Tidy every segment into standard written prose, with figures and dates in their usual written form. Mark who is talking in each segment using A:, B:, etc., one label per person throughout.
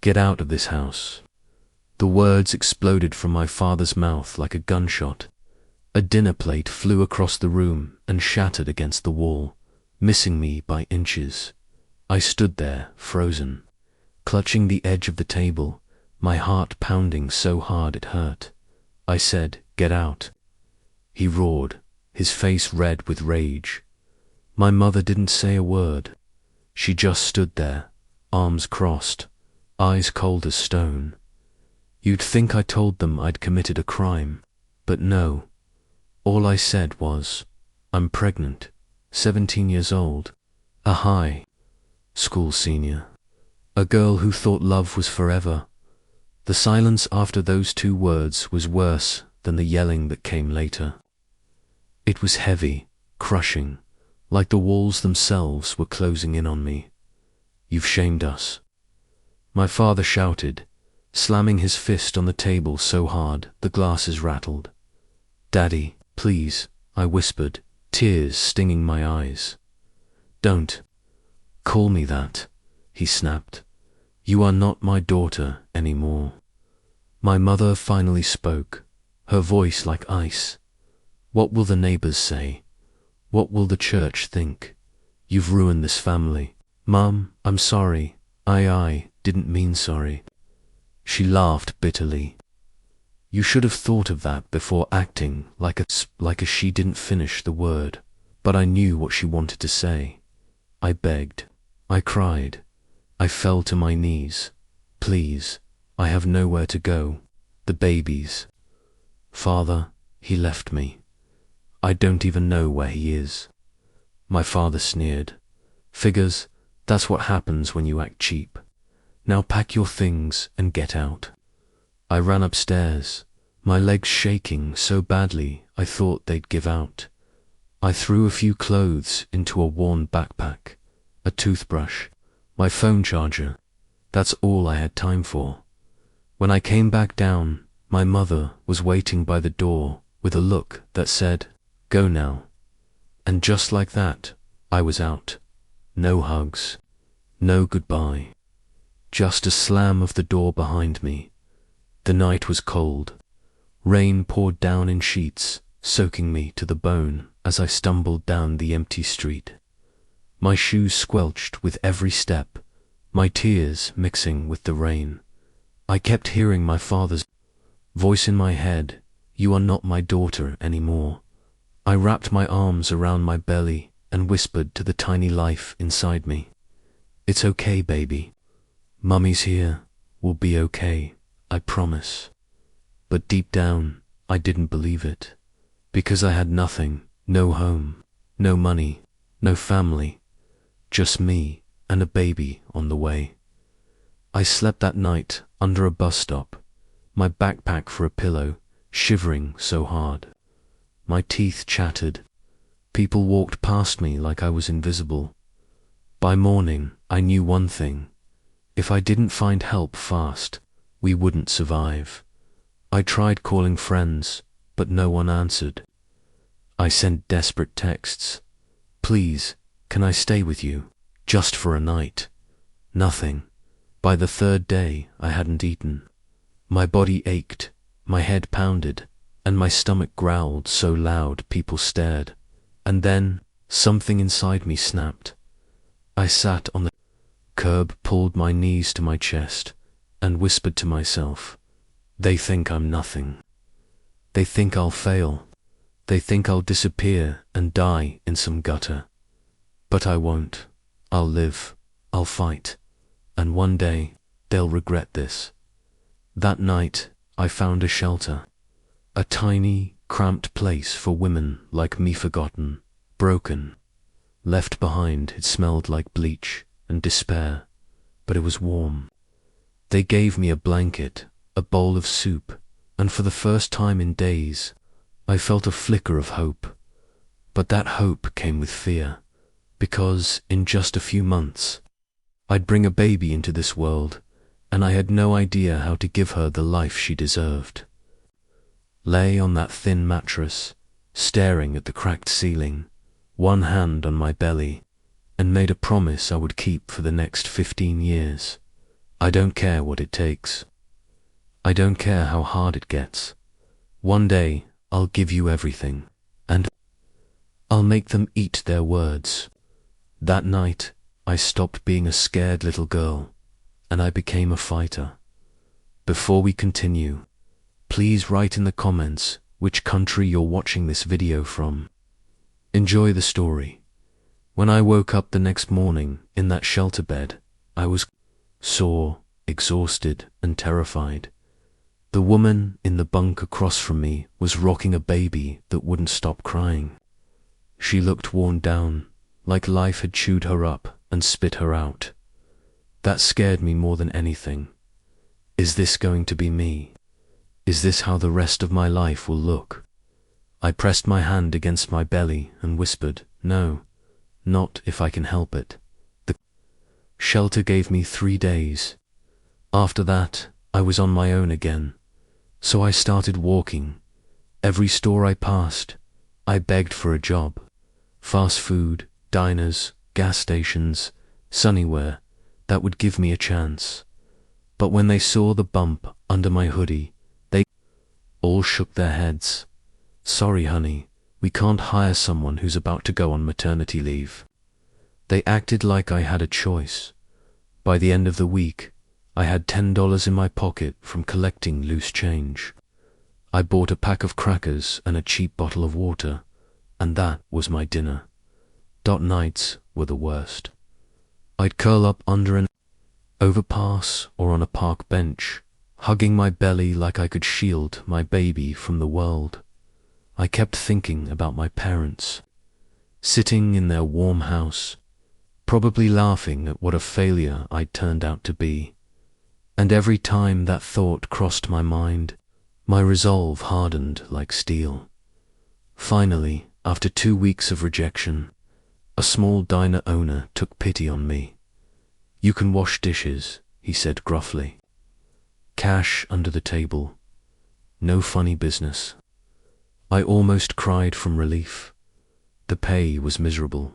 A: Get out of this house. The words exploded from my father's mouth like a gunshot. A dinner plate flew across the room and shattered against the wall, missing me by inches. I stood there, frozen, clutching the edge of the table, my heart pounding so hard it hurt. I said, "Get out." He roared, his face red with rage. My mother didn't say a word. She just stood there, arms crossed, eyes cold as stone. You'd think I told them I'd committed a crime, but no. All I said was, "I'm pregnant, 17 years old, a high school senior, a girl who thought love was forever." The silence after those 2 words was worse than the yelling that came later. It was heavy, crushing, like the walls themselves were closing in on me. "You've shamed us," my father shouted, slamming his fist on the table so hard the glasses rattled. "Daddy, please," I whispered, tears stinging my eyes. "Don't call me that," he snapped. "You are not my daughter anymore." My mother finally spoke, her voice like ice. "What will the neighbors say? What will the church think? You've ruined this family." "Mom, I'm sorry. I didn't mean sorry." She laughed bitterly. "You should have thought of that before acting like a she didn't finish the word." But I knew what she wanted to say. I begged. I cried. I fell to my knees. "Please, I have nowhere to go. The babies. Father, he left me. I don't even know where he is." My father sneered. "Figures, that's what happens when you act cheap. Now pack your things and get out." I ran upstairs, my legs shaking so badly I thought they'd give out. I threw a few clothes into a worn backpack, a toothbrush, my phone charger. That's all I had time for. When I came back down, my mother was waiting by the door with a look that said, "Go now." And just like that, I was out. No hugs, no goodbye. Just a slam of the door behind me. The night was cold. Rain poured down in sheets, soaking me to the bone as I stumbled down the empty street. My shoes squelched with every step, my tears mixing with the rain. I kept hearing my father's voice in my head, "You are not my daughter anymore." I wrapped my arms around my belly and whispered to the tiny life inside me, "It's okay, baby. Mummy's here. We'll be okay, I promise." But deep down, I didn't believe it, because I had nothing, no home, no money, no family, just me and a baby on the way. I slept that night under a bus stop, my backpack for a pillow, shivering so hard. My teeth chattered. People walked past me like I was invisible. By morning, I knew one thing. If I didn't find help fast, we wouldn't survive. I tried calling friends, but no one answered. I sent desperate texts. "Please, can I stay with you? Just for a night." Nothing. By the 3rd day, I hadn't eaten. My body ached, my head pounded, and my stomach growled so loud people stared. And then, something inside me snapped. I sat on the curb, pulled my knees to my chest, and whispered to myself, "They think I'm nothing. They think I'll fail. They think I'll disappear and die in some gutter. But I won't. I'll live. I'll fight. And one day, they'll regret this." That night, I found a shelter. A tiny, cramped place for women like me, forgotten, broken. Left behind, it smelled like bleach and despair, but it was warm. They gave me a blanket, a bowl of soup, and for the first time in days, I felt a flicker of hope. But that hope came with fear, because in just a few months, I'd bring a baby into this world, and I had no idea how to give her the life she deserved. Lay on that thin mattress, staring at the cracked ceiling, one hand on my belly, and made a promise I would keep for the next 15 years. I don't care what it takes. I don't care how hard it gets. One day, I'll give you everything, and I'll make them eat their words. That night, I stopped being a scared little girl, and I became a fighter. Before we continue, please write in the comments which country you're watching this video from. Enjoy the story. When I woke up the next morning in that shelter bed, I was sore, exhausted, and terrified. The woman in the bunk across from me was rocking a baby that wouldn't stop crying. She looked worn down, like life had chewed her up and spit her out. That scared me more than anything. Is this going to be me? Is this how the rest of my life will look? I pressed my hand against my belly and whispered, "No, not if I can help it." The shelter gave me 3 days. After that, I was on my own again. So I started walking. Every store I passed, I begged for a job. Fast food, diners, gas stations, Sunnywhere, that would give me a chance. But when they saw the bump under my hoodie, they all shook their heads. "Sorry, honey, we can't hire someone who's about to go on maternity leave." They acted like I had a choice. By the end of the week, I had $10 in my pocket from collecting loose change. I bought a pack of crackers and a cheap bottle of water, and that was my dinner. Nights were the worst. I'd curl up under an overpass or on a park bench, hugging my belly like I could shield my baby from the world. I kept thinking about my parents, sitting in their warm house, probably laughing at what a failure I'd turned out to be. And every time that thought crossed my mind, my resolve hardened like steel. Finally, after 2 weeks of rejection, a small diner owner took pity on me. "You can wash dishes," he said gruffly. "Cash under the table. No funny business." I almost cried from relief. The pay was miserable,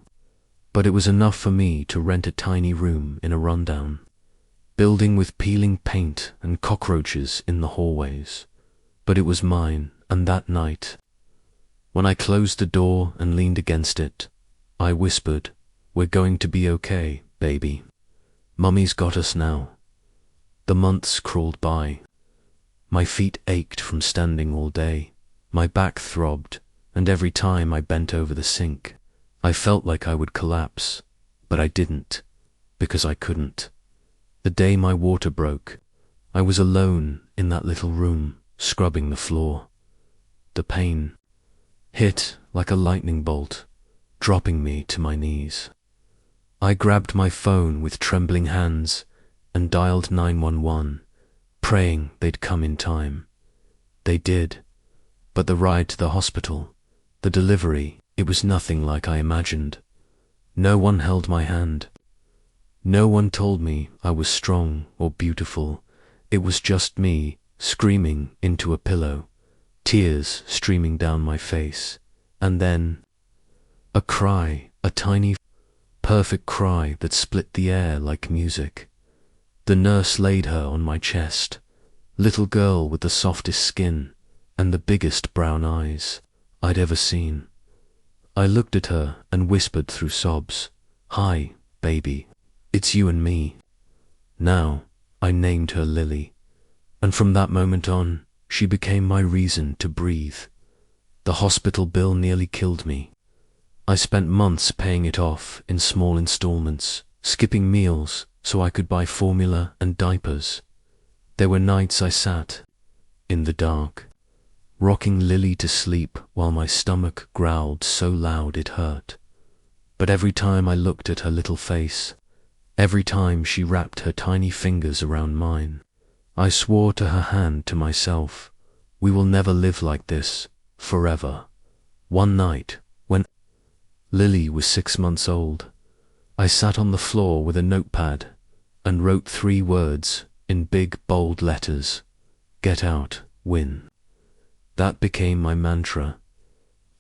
A: but it was enough for me to rent a tiny room in a rundown building with peeling paint and cockroaches in the hallways. But it was mine, and that night, when I closed the door and leaned against it, I whispered, "We're going to be okay, baby. Mummy's got us now." The months crawled by. My feet ached from standing all day. My back throbbed, and every time I bent over the sink, I felt like I would collapse, but I didn't, because I couldn't. The day my water broke, I was alone in that little room, scrubbing the floor. The pain hit like a lightning bolt, dropping me to my knees. I grabbed my phone with trembling hands and dialed 911, praying they'd come in time. They did, but the ride to the hospital, the delivery, it was nothing like I imagined. No one held my hand. No one told me I was strong or beautiful. It was just me screaming into a pillow, tears streaming down my face, and then a cry, a tiny, perfect cry that split the air like music. The nurse laid her on my chest, little girl with the softest skin and the biggest brown eyes I'd ever seen. I looked at her and whispered through sobs, "Hi, baby. It's you and me." Now, I named her Lily, and from that moment on, she became my reason to breathe. The hospital bill nearly killed me. I spent months paying it off in small installments, skipping meals so I could buy formula and diapers. There were nights I sat in the dark, rocking Lily to sleep while my stomach growled so loud it hurt. But every time I looked at her little face, every time she wrapped her tiny fingers around mine, I swore to her hand to myself, "We will never live like this, forever." One night, when Lily was 6 months old, I sat on the floor with a notepad and wrote 3 words in big, bold letters: "Get out, win." That became my mantra.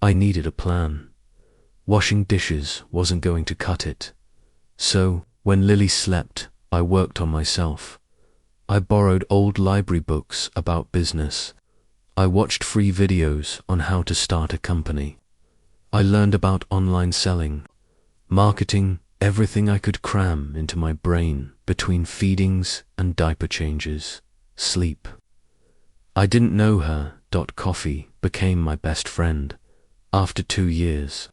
A: I needed a plan. Washing dishes wasn't going to cut it. So, when Lily slept, I worked on myself. I borrowed old library books about business. I watched free videos on how to start a company. I learned about online selling, marketing, everything I could cram into my brain between feedings and diaper changes, sleep. I didn't know her. Coffee became my best friend. After 2 years,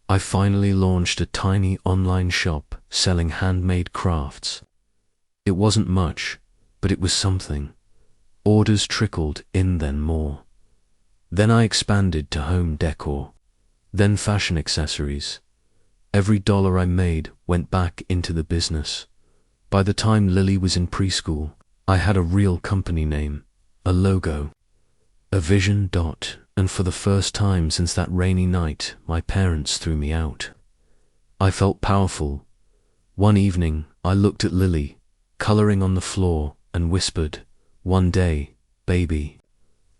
A: I finally launched a tiny online shop selling handmade crafts. It wasn't much, but it was something. Orders trickled in, then more. Then I expanded to home decor, then fashion accessories. Every dollar I made went back into the business. By the time Lily was in preschool, I had a real company name, a logo, a vision. And for the first time since that rainy night, my parents threw me out. I felt powerful. One evening, I looked at Lily, coloring on the floor, and whispered, "One day, baby.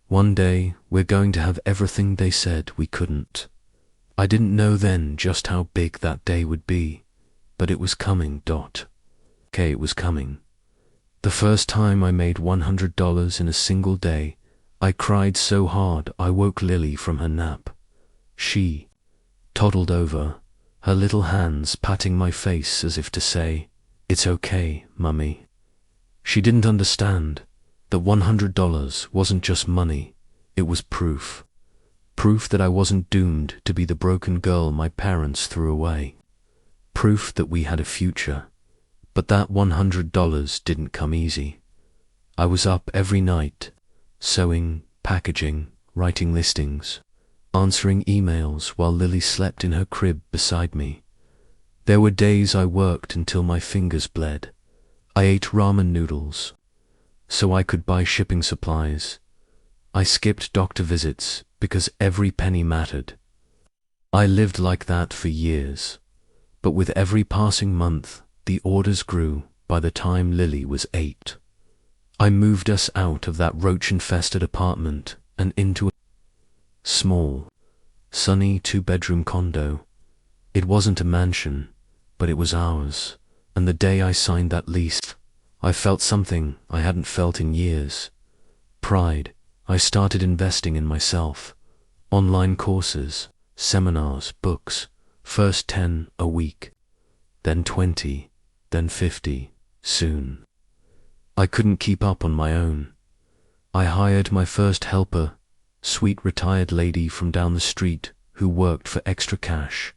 A: One day, we're going to have everything they said we couldn't." I didn't know then just how big that day would be, but it was coming. It was coming. The first time I made $100 in a single day, I cried so hard I woke Lily from her nap. She toddled over, her little hands patting my face as if to say, "It's okay, Mummy." She didn't understand that $100 wasn't just money, it was proof. Proof that I wasn't doomed to be the broken girl my parents threw away. Proof that we had a future. But that $100 didn't come easy. I was up every night, sewing, packaging, writing listings, answering emails while Lily slept in her crib beside me. There were days I worked until my fingers bled. I ate ramen noodles so I could buy shipping supplies. I skipped doctor visits because every penny mattered. I lived like that for years, but with every passing month, the orders grew. By the time Lily was 8, I moved us out of that roach-infested apartment and into a small, sunny 2-bedroom condo. It wasn't a mansion, but it was ours, and the day I signed that lease, I felt something I hadn't felt in years. Pride. I started investing in myself. Online courses, seminars, books, first 10 a week, then 20, then 50, soon. I couldn't keep up on my own. I hired my first helper, sweet retired lady from down the street who worked for extra cash,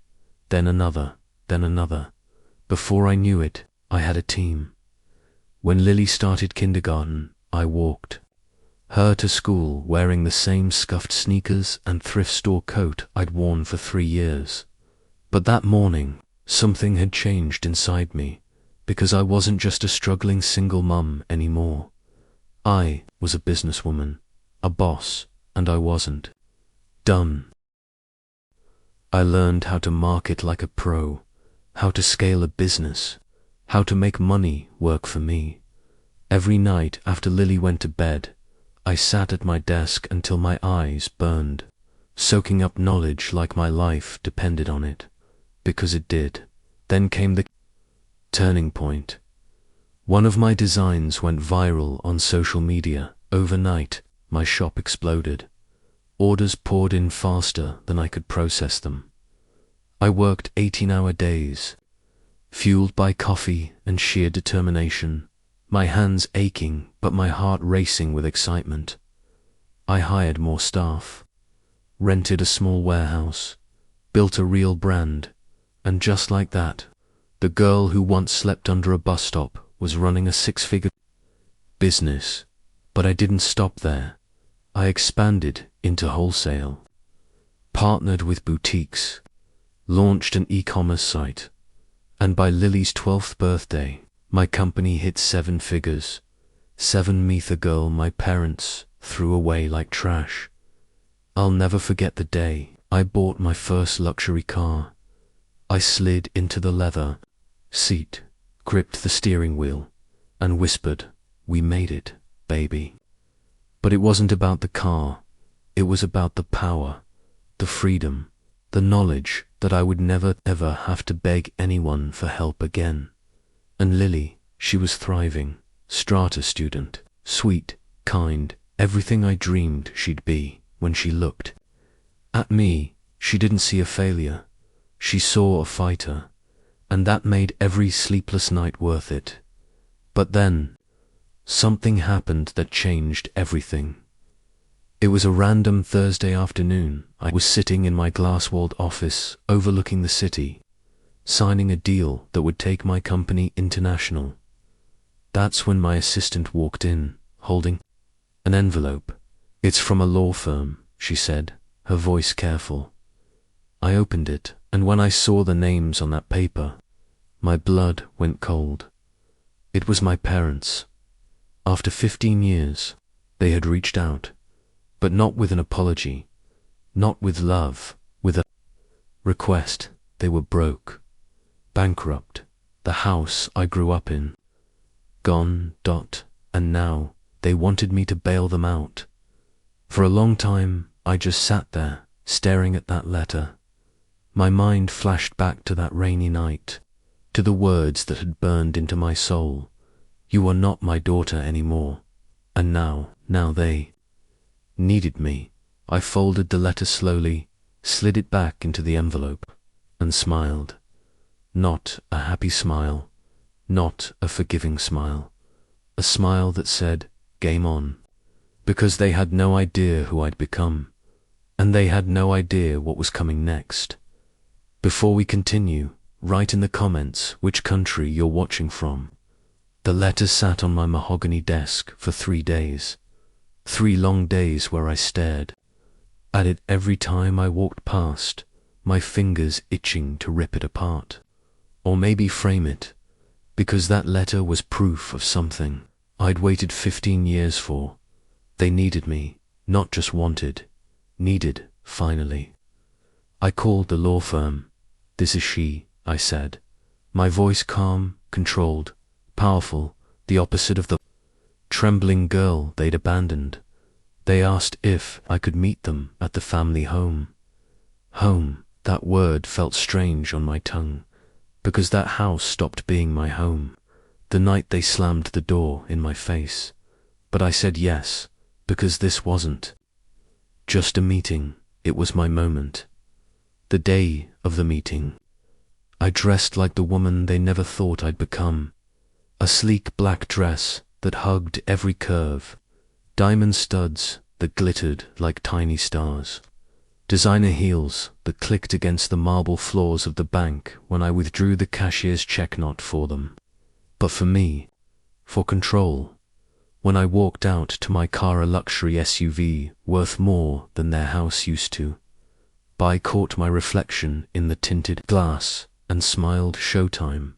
A: then another, then another. Before I knew it, I had a team. When Lily started kindergarten, I walked her to school wearing the same scuffed sneakers and thrift store coat I'd worn for 3 years. But that morning, something had changed inside me, because I wasn't just a struggling single mum anymore. I was a businesswoman, a boss, and I wasn't done. I learned how to market like a pro, how to scale a business, how to make money work for me. Every night after Lily went to bed, I sat at my desk until my eyes burned, soaking up knowledge like my life depended on it, because it did. Then came the turning point. One of my designs went viral on social media. Overnight, my shop exploded. Orders poured in faster than I could process them. I worked 18-hour days, fueled by coffee and sheer determination, my hands aching but my heart racing with excitement. I hired more staff, rented a small warehouse, built a real brand, and just like that, the girl who once slept under a bus stop was running a 6-figure business. But I didn't stop there. I expanded into wholesale, partnered with boutiques, launched an e-commerce site, and by Lily's 12th birthday, my company hit 7 figures. 7 me the girl my parents threw away like trash. I'll never forget the day I bought my first luxury car. I slid into the leather seat, gripped the steering wheel, and whispered, "We made it, baby." But it wasn't about the car. It was about the power, the freedom, the knowledge that I would never ever have to beg anyone for help again. And Lily, she was thriving, strata student, sweet, kind, everything I dreamed she'd be. When she looked at me, she didn't see a failure. She saw a fighter, and that made every sleepless night worth it. But then, something happened that changed everything. It was a random Thursday afternoon. I was sitting in my glass-walled office overlooking the city, signing a deal that would take my company international. That's when my assistant walked in, holding an envelope. "It's from a law firm," she said, her voice careful. I opened it, and when I saw the names on that paper, my blood went cold. It was my parents. After 15 years, they had reached out, but not with an apology, not with love, with a request. They were broke, bankrupt, the house I grew up in, gone, and now they wanted me to bail them out. For a long time, I just sat there, staring at that letter. My mind flashed back to that rainy night, to the words that had burned into my soul. "You are not my daughter anymore." And now they needed me. I folded the letter slowly, slid it back into the envelope, and smiled. Not a happy smile, not a forgiving smile. A smile that said, "Game on." Because they had no idea who I'd become, and they had no idea what was coming next. Before we continue, write in the comments which country you're watching from. The letter sat on my mahogany desk for 3 days. 3 long days where I stared at it every time I walked past, my fingers itching to rip it apart. Or maybe frame it, because that letter was proof of something I'd waited 15 years for. They needed me, not just wanted, needed, finally. I called the law firm. "This is she," I said, my voice calm, controlled, powerful, the opposite of the trembling girl they'd abandoned. They asked if I could meet them at the family home. Home, that word felt strange on my tongue, because that house stopped being my home the night they slammed the door in my face. But I said yes, because this wasn't just a meeting, it was my moment. The day of the meeting, I dressed like the woman they never thought I'd become. A sleek black dress that hugged every curve, diamond studs that glittered like tiny stars, designer heels that clicked against the marble floors of the bank when I withdrew the cashier's check knot for them. But for me, for control, when I walked out to my car, a luxury SUV worth more than their house used to. I caught my reflection in the tinted glass and smiled. Showtime.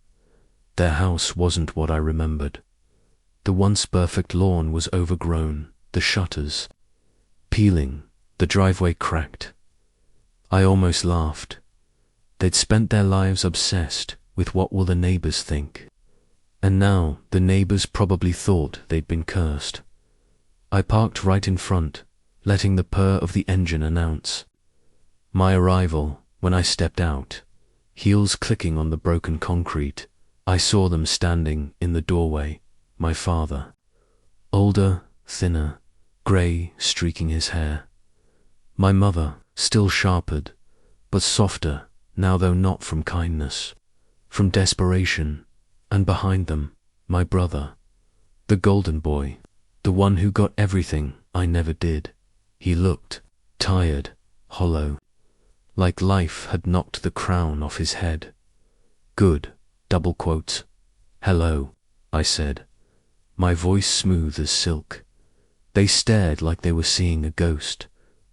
A: Their house wasn't what I remembered. The once perfect lawn was overgrown, the shutters peeling, the driveway cracked. I almost laughed. They'd spent their lives obsessed with what will the neighbors think. And now the neighbors probably thought they'd been cursed. I parked right in front, letting the purr of the engine announce my arrival. When I stepped out, heels clicking on the broken concrete, I saw them standing in the doorway. My father, older, thinner, grey, streaking his hair. My mother, still sharpered, but softer now, though not from kindness, from desperation. And behind them, my brother, the golden boy, the one who got everything I never did. He looked tired, hollow, like life had knocked the crown off his head. "Good," double quotes. "Hello," I said, my voice smooth as silk. They stared like they were seeing a ghost,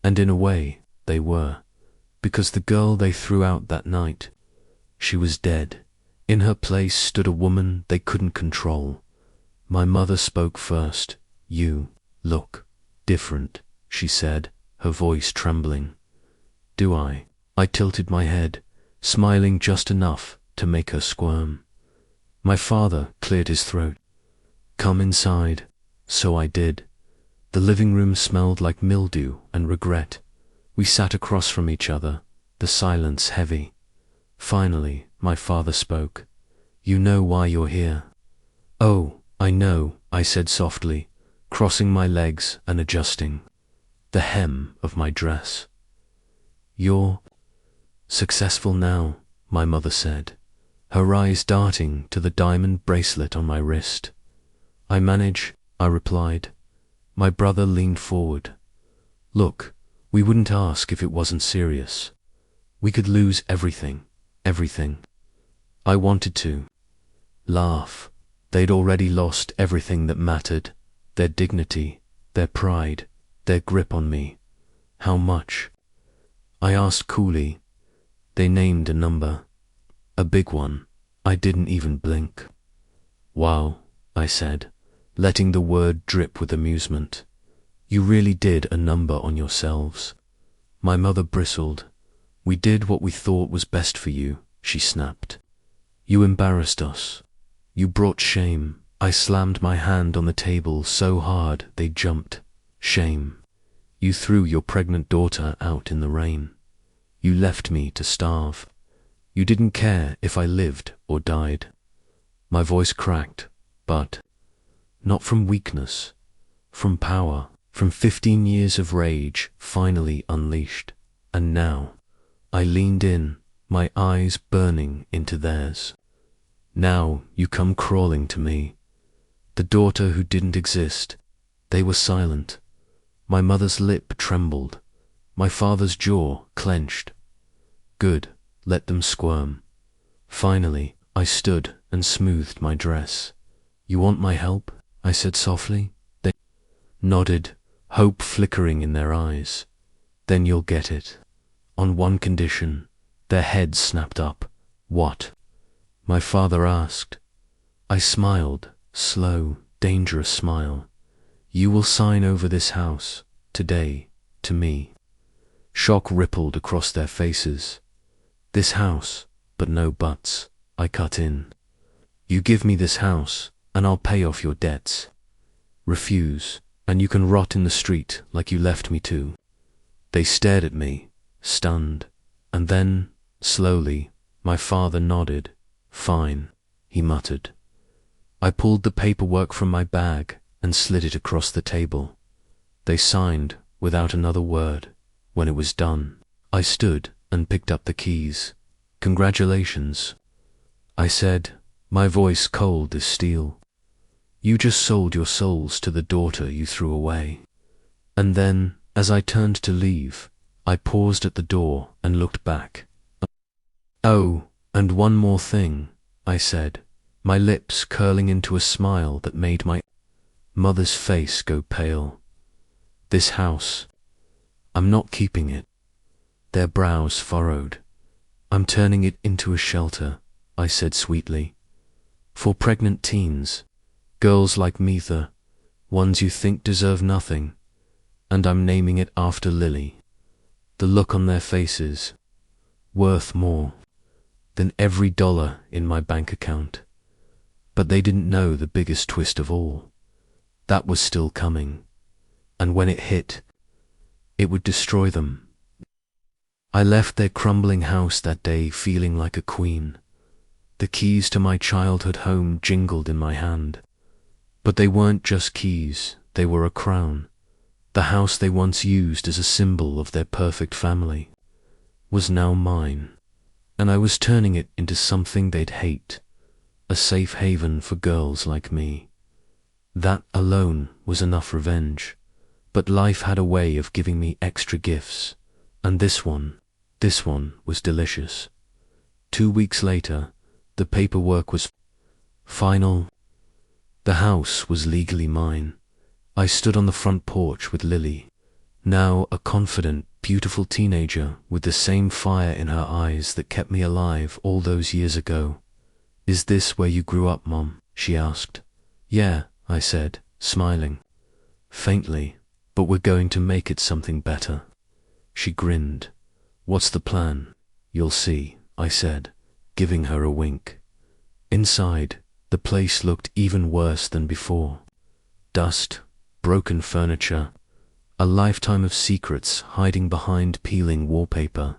A: and in a way they were, because the girl they threw out that night, she was dead. In her place stood a woman they couldn't control. My mother spoke first. "You look different," she said, her voice trembling. "Do I?" I tilted my head, smiling just enough to make her squirm. My father cleared his throat. "Come inside." So I did. The living room smelled like mildew and regret. We sat across from each other, the silence heavy. Finally, my father spoke. "You know why you're here?" "Oh," I know, I said softly, crossing my legs and adjusting the hem of my dress. You're successful now, my mother said, her eyes darting to the diamond bracelet on my wrist. I manage, I replied. My brother leaned forward. Look, we wouldn't ask if it wasn't serious. We could lose everything, everything. I wanted to laugh. They'd already lost everything that mattered, their dignity, their pride, their grip on me. How much? I asked coolly. They named a number. A big one. I didn't even blink. Wow, I said, letting the word drip with amusement. You really did a number on yourselves. My mother bristled. We did what we thought was best for you, she snapped. You embarrassed us. You brought shame. I slammed my hand on the table so hard they jumped. Shame. You threw your pregnant daughter out in the rain. You left me to starve. You didn't care if I lived or died. My voice cracked, but not from weakness, from power, from 15 years of rage finally unleashed. And now, I leaned in, my eyes burning into theirs. Now you come crawling to me. The daughter who didn't exist. They were silent. My mother's lip trembled. My father's jaw clenched. Good, let them squirm. Finally, I stood and smoothed my dress. You want my help? I said softly. They nodded, hope flickering in their eyes. Then you'll get it. On one condition. Their heads snapped up. What? My father asked. I smiled, slow, dangerous smile. You will sign over this house, today, to me. Shock rippled across their faces. This house, but no buts, I cut in. You give me this house, and I'll pay off your debts. Refuse, and you can rot in the street like you left me to. They stared at me, stunned, and then, slowly, my father nodded. Fine, he muttered. I pulled the paperwork from my bag and slid it across the table. They signed without another word. When it was done, I stood and picked up the keys. Congratulations, I said, my voice cold as steel. You just sold your souls to the daughter you threw away. And then, as I turned to leave, I paused at the door and looked back. Oh, and one more thing, I said, my lips curling into a smile that made my mother's face go pale. This house, I'm not keeping it. Their brows furrowed. I'm turning it into a shelter, I said sweetly. For pregnant teens, girls like Metha, ones you think deserve nothing, and I'm naming it after Lily. The look on their faces, worth more than every dollar in my bank account. But they didn't know the biggest twist of all. That was still coming, and when it hit, it would destroy them. I left their crumbling house that day feeling like a queen. The keys to my childhood home jingled in my hand. But they weren't just keys, they were a crown. The house they once used as a symbol of their perfect family was now mine, and I was turning it into something they'd hate, a safe haven for girls like me. That alone was enough revenge, but life had a way of giving me extra gifts, and this one was delicious. 2 weeks later, the paperwork was final. The house was legally mine. I stood on the front porch with Lily, now a confident, beautiful teenager with the same fire in her eyes that kept me alive all those years ago. Is this where you grew up, Mom? She asked. Yeah, I said, smiling. Faintly, but we're going to make it something better. She grinned. What's the plan? You'll see, I said, giving her a wink. Inside, the place looked even worse than before. Dust, broken furniture, a lifetime of secrets hiding behind peeling wallpaper.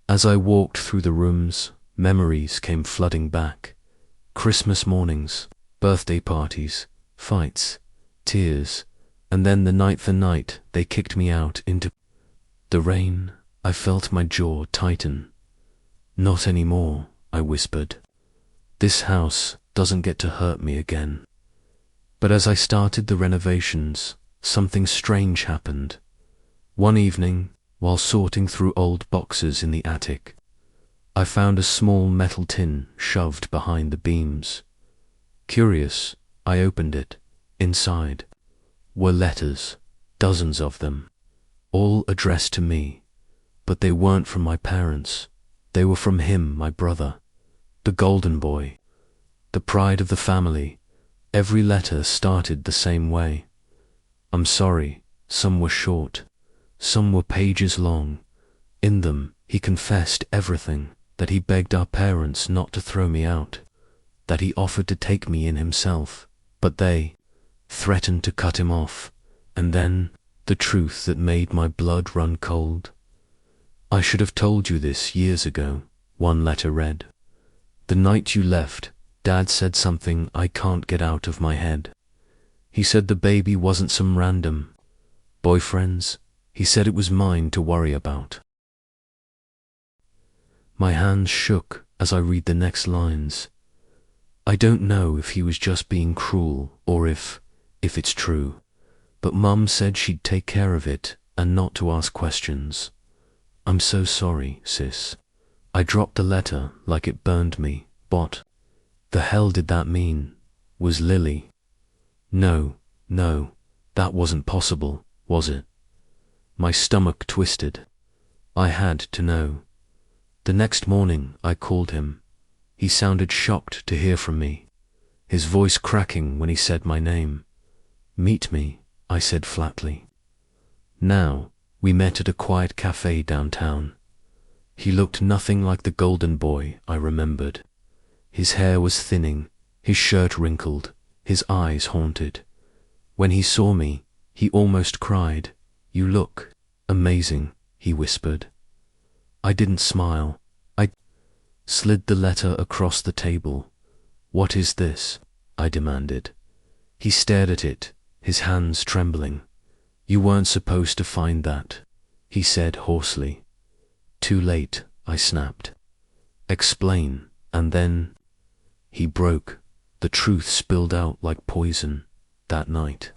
A: As I walked through the rooms, memories came flooding back. Christmas mornings, Birthday parties, fights, tears, and then the night they kicked me out into the rain. I felt my jaw tighten. Not anymore, I whispered. This house doesn't get to hurt me again. But as I started the renovations, something strange happened. One evening, while sorting through old boxes in the attic, I found a small metal tin shoved behind the beams. Curious, I opened it. Inside were letters, dozens of them, all addressed to me, but they weren't from my parents. They were from him, my brother, the golden boy, the pride of the family. Every letter started the same way. I'm sorry. Some were short, some were pages long. In them, he confessed everything, that he begged our parents not to throw me out, that he offered to take me in himself, but they threatened to cut him off, and then the truth that made my blood run cold. I should have told you this years ago, one letter read. The night you left, Dad said something I can't get out of my head. He said the baby wasn't some random boyfriend's. He said it was mine to worry about. My hands shook as I read the next lines. I don't know if he was just being cruel or if it's true, but Mum said she'd take care of it and not to ask questions. I'm so sorry, sis. I dropped the letter like it burned me. What the hell did that mean? Was Lily? No, that wasn't possible, was it? My stomach twisted. I had to know. The next morning I called him. He sounded shocked to hear from me, his voice cracking when he said my name. Meet me, I said flatly. Now, we met at a quiet cafe downtown. He looked nothing like the golden boy I remembered. His hair was thinning, his shirt wrinkled, his eyes haunted. When he saw me, he almost cried. You look amazing, he whispered. I didn't smile. I slid the letter across the table. What is this? I demanded. He stared at it, his hands trembling. You weren't supposed to find that, he said hoarsely. Too late, I snapped. Explain, and then he broke. The truth spilled out like poison that night.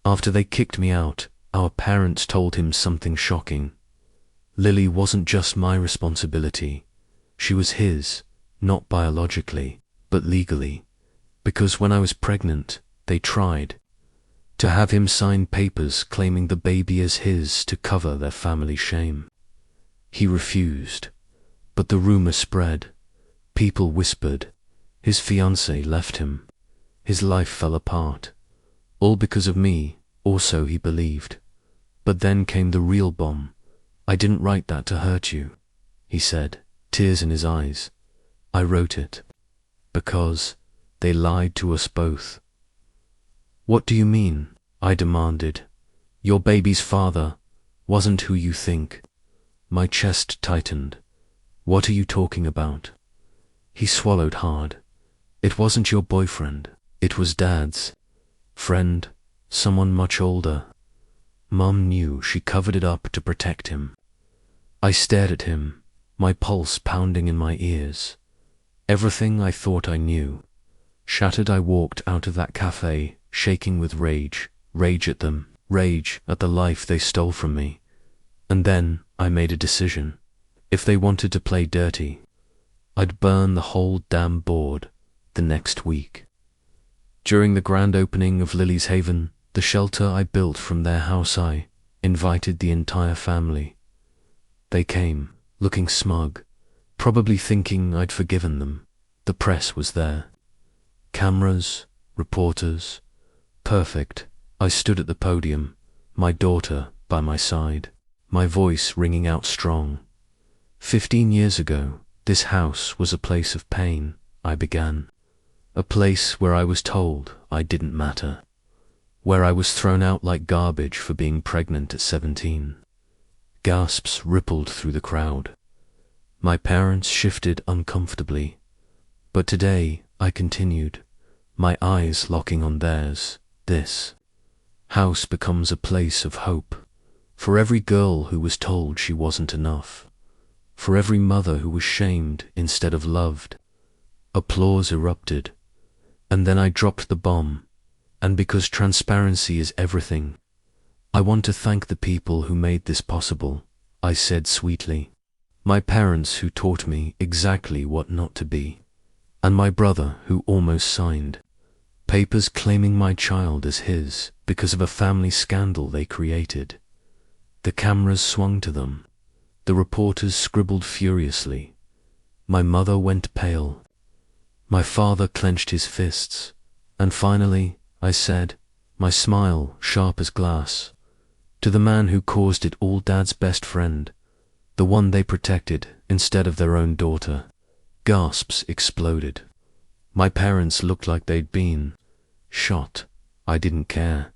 A: After they kicked me out, our parents told him something shocking. Lily wasn't just my responsibility. She was his, not biologically, but legally. Because when I was pregnant, they tried to have him sign papers claiming the baby as his to cover their family shame. He refused, but the rumor spread. People whispered. His fiancée left him. His life fell apart. All because of me, also he believed. But then came the real bomb. I didn't write that to hurt you, he said, tears in his eyes. I wrote it because they lied to us both. What do you mean? I demanded. Your baby's father wasn't who you think. My chest tightened. What are you talking about? He swallowed hard. It wasn't your boyfriend. It was Dad's friend, someone much older. Mum knew. She covered it up to protect him. I stared at him, my pulse pounding in my ears. Everything I thought I knew. Shattered, I walked out of that cafe, shaking with rage. Rage at them, rage at the life they stole from me. And then I made a decision. If they wanted to play dirty, I'd burn the whole damn board the next week. During the grand opening of Lily's Haven, the shelter I built from their house, I invited the entire family. They came, looking smug, probably thinking I'd forgiven them. The press was there. Cameras, reporters. Perfect. I stood at the podium, my daughter by my side, my voice ringing out strong. 15 years ago, this house was a place of pain, I began. A place where I was told I didn't matter. Where I was thrown out like garbage for being pregnant at 17. Gasps rippled through the crowd. My parents shifted uncomfortably. But today, I continued, my eyes locking on theirs. This house becomes a place of hope for every girl who was told she wasn't enough, for every mother who was shamed instead of loved. Applause erupted, and then I dropped the bomb. And because transparency is everything, I want to thank the people who made this possible, I said sweetly. My parents who taught me exactly what not to be, and my brother who almost signed papers claiming my child as his because of a family scandal they created. The cameras swung to them. The reporters scribbled furiously. My mother went pale. My father clenched his fists. And finally, I said, my smile sharp as glass, to the man who caused it all, Dad's best friend, the one they protected instead of their own daughter. Gasps exploded. My parents looked like they'd been shot. I didn't care,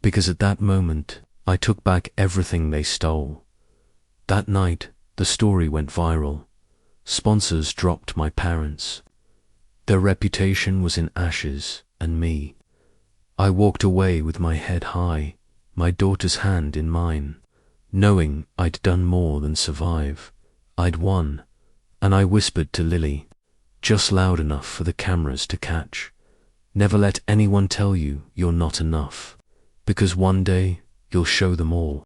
A: because at that moment, I took back everything they stole. That night, the story went viral. Sponsors dropped my parents. Their reputation was in ashes, and me. I walked away with my head high, my daughter's hand in mine, knowing I'd done more than survive. I'd won, and I whispered to Lily, just loud enough for the cameras to catch, never let anyone tell you you're not enough, because one day you'll show them all.